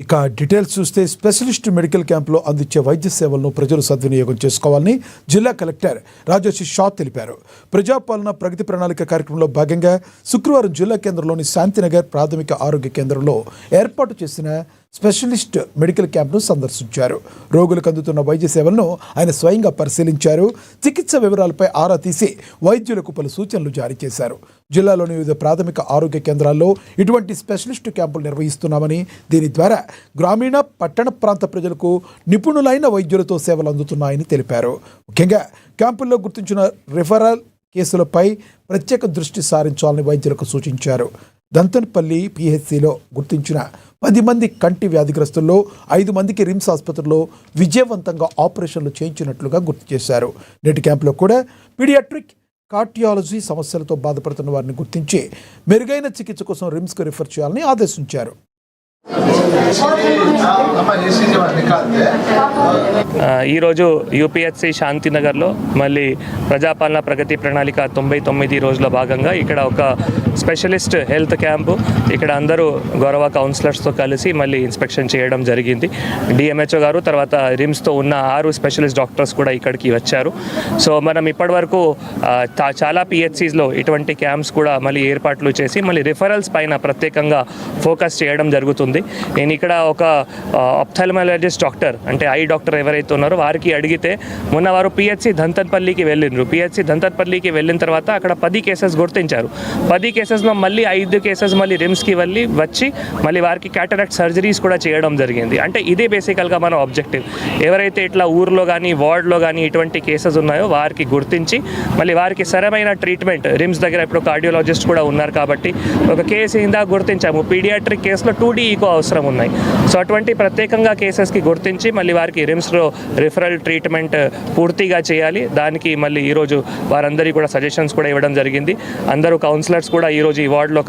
ఇక డీటెయిల్స్ చూస్తే specialist medical క్యాంపులో అందించే వైద్య సేవలను ప్రజలు సద్వినియోగం చేసుకోవాలని జిల్లా కలెక్టర్ రాజర్షి షా తెలిపారు. ప్రజాపాలన ప్రగతి ప్రణాళిక కార్యక్రమంలో భాగంగా శుక్రవారం జిల్లా కేంద్రంలోని శాంతినగర్ ప్రాథమిక ఆరోగ్య కేంద్రంలో ఏర్పాటు చేసిన స్పెషలిస్ట్ మెడికల్ క్యాంప్ను సందర్శించారు. రోగులకు అందుతున్న వైద్య సేవలను ఆయన స్వయంగా పరిశీలించారు. చికిత్స వివరాలపై ఆరా తీసి వైద్యులకు పలు సూచనలు జారీ చేశారు. జిల్లాలోని వివిధ ప్రాథమిక ఆరోగ్య కేంద్రాల్లో ఇటువంటి స్పెషలిస్ట్ క్యాంపులు నిర్వహిస్తున్నామని, దీని ద్వారా గ్రామీణ పట్టణ ప్రాంత ప్రజలకు నిపుణులైన వైద్యులతో సేవలు అందుతున్నాయని తెలిపారు. ముఖ్యంగా క్యాంపుల్లో గుర్తించిన రిఫరల్ కేసులపై ప్రత్యేక దృష్టి సారించాలని వైద్యులకు సూచించారు. దంతన్పల్లి పిహెచ్సిలో గుర్తించిన 10 మంది కంటి వ్యాధిగ్రస్తుల్లో 5 మందికి రిమ్స్ ఆసుపత్రిలో విజయవంతంగా ఆపరేషన్లు చేయించినట్లుగా గుర్తు చేశారు. నేటి క్యాంపులో కూడా పీడియాట్రిక్ కార్డియాలజీ సమస్యలతో బాధపడుతున్న వారిని గుర్తించి మెరుగైన చికిత్స కోసం రిమ్స్కు రిఫర్ చేయాలని ఆదేశించారు. ఈరోజు యూపీహెచ్సి శాంతినగర్లో మళ్ళీ ప్రజాపాలన ప్రగతి ప్రణాళిక 99 రోజుల భాగంగా ఇక్కడ ఒక స్పెషలిస్ట్ హెల్త్ క్యాంపు ఇక్కడ అందరూ గౌరవ కౌన్సిలర్స్తో కలిసి మళ్ళీ ఇన్స్పెక్షన్ చేయడం జరిగింది. డిఎంహెచ్ఓ గారు తర్వాత రిమ్స్తో ఉన్న 6 స్పెషలిస్ట్ డాక్టర్స్ కూడా ఇక్కడికి వచ్చారు. సో మనం ఇప్పటివరకు చాలా పిహెచ్సిస్లో ఇటువంటి క్యాంప్స్ కూడా మళ్ళీ ఏర్పాట్లు చేసి మళ్ళీ రిఫరల్స్ పైన ప్రత్యేకంగా ఫోకస్ చేయడం జరుగుతుంది. నేను ఇక్కడ ఒక ఆప్థాల్మాలజిస్ట్ డాక్టర్ అంటే ఐ డాక్టర్ ఎవరైతే ఉన్నారో వారికి అడిగితే మొన్న వారు పిహెచ్సి దంతన్పల్లికి వెళ్ళిండ్రు. పిహెచ్సి దంతన్పల్లికి వెళ్ళిన తర్వాత అక్కడ 10 కేసెస్ గుర్తించారు. 10 కేసెస్లో మళ్ళీ 5 కేసెస్ మళ్ళీ రిమ్స్కి వచ్చి మళ్ళీ వారికి క్యాటరాక్ట్ సర్జరీస్ కూడా చేయడం జరిగింది. అంటే ఇదే బేసికల్గా మన ఆబ్జెక్టివ్. ఎవరైతే ఇట్లా ఊర్లో కానీ వార్డ్లో కానీ ఇటువంటి కేసెస్ ఉన్నాయో వారికి గుర్తించి మళ్ళీ వారికి సరైన ట్రీట్మెంట్ రిమ్స్ దగ్గర ఇప్పుడు కార్డియాలజిస్ట్ కూడా ఉన్నారు కాబట్టి ఒక కేసు ఇందాక గుర్తించాము. పీడియాట్రిక్ కేసులో 2D ఈకో అవసరం ఉన్నాయి. సో అటువంటి ప్రత్యేకంగా కేసెస్కి గుర్తించి మళ్ళీ వారికి రిమ్స్లో రిఫరల్ ట్రీట్మెంట్ పూర్తిగా చేయాలి. దానికి మళ్ళీ ఈరోజు వారందరికీ కూడా సజెషన్స్ కూడా ఇవ్వడం జరిగింది. అందరూ కౌన్సిలర్స్ కూడా ఈరోజు ఈ వార్డులో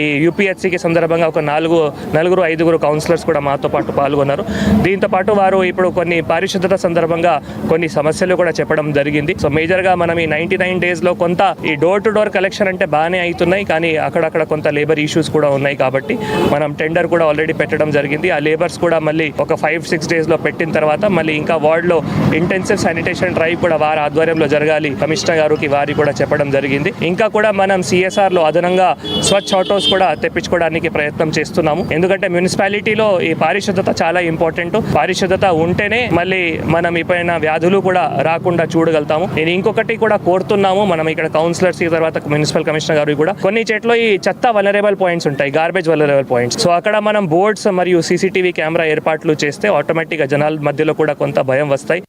ఈ యూపీహెచ్సికి సందర్భంగా ఒక 4-5 కౌన్సిలర్స్ కూడా మాతో పాటు పాల్గొన్నారు. దీంతోపాటు వారు ఇప్పుడు కొన్ని పారిశుద్ధత సందర్భంగా కొన్ని సమస్యలు కూడా చెప్పడం జరిగింది. సో మేజర్గా మనం ఈ 99 డేస్లో కొంత ఈ డోర్ టు డోర్ కలెక్షన్ అంటే బాగానే అవుతున్నాయి, కానీ అక్కడక్కడ కొంత లేబర్ ఇష్యూస్ కూడా ఉన్నాయి కాబట్టి మనం టెండర్ కూడా ఆల్రెడీ పెట్టడం జరిగింది. ఆ లేబర్స్ కూడా మళ్ళీ ఒక 5-6 డేస్లో పెట్టిన తర్వాత మళ్ళీ ఇంకా వార్డులో ఇంటెన్సివ్ శానిటేషన్ డ్రైవ్ కూడా వారి ఆధ్వర్యంలో జరగాలి కమిషనర్ గారికి వారి కూడా చెప్పడం జరిగింది. ఇంకా కూడా మనం సిఎస్ఆర్లో అదనంగా స్వచ్ఛ ఆటోస్ కూడా తెప్పించుకోవడానికి ప్రయత్నం చేస్తున్నాము. ఎందుకంటే మున్సిపాలిటీలో ఈ పారిశుద్ధత చాలా ఇంపార్టెంట్. పారిశుద్ధత ఉంటేనే మళ్ళీ మనం ఇపైన వ్యాధులు కూడా రాకుండా చూడగలుగుతాము. నేను ఇంకొకటి కూడా కోరుతున్నాము, మనం ఇక్కడ కౌన్సిలర్స్ తర్వాత మున్సిపల్ కమిషనర్ గారు కూడా కొన్ని చెట్లో ఈ చెత్త వలనరబుల్ పాయింట్స్ ఉంటాయి, గార్బేజ్ వలనరబుల్ పాయింట్స్. సో అక్కడ మనం బోర్డ్స్ మరియు సీసీటీవీ కెమెరా ఏర్పాట్లు చేస్తే ఆటోమేటిక్గా జనాల మధ్యలో కూడా కొంత భయం వస్తాయి.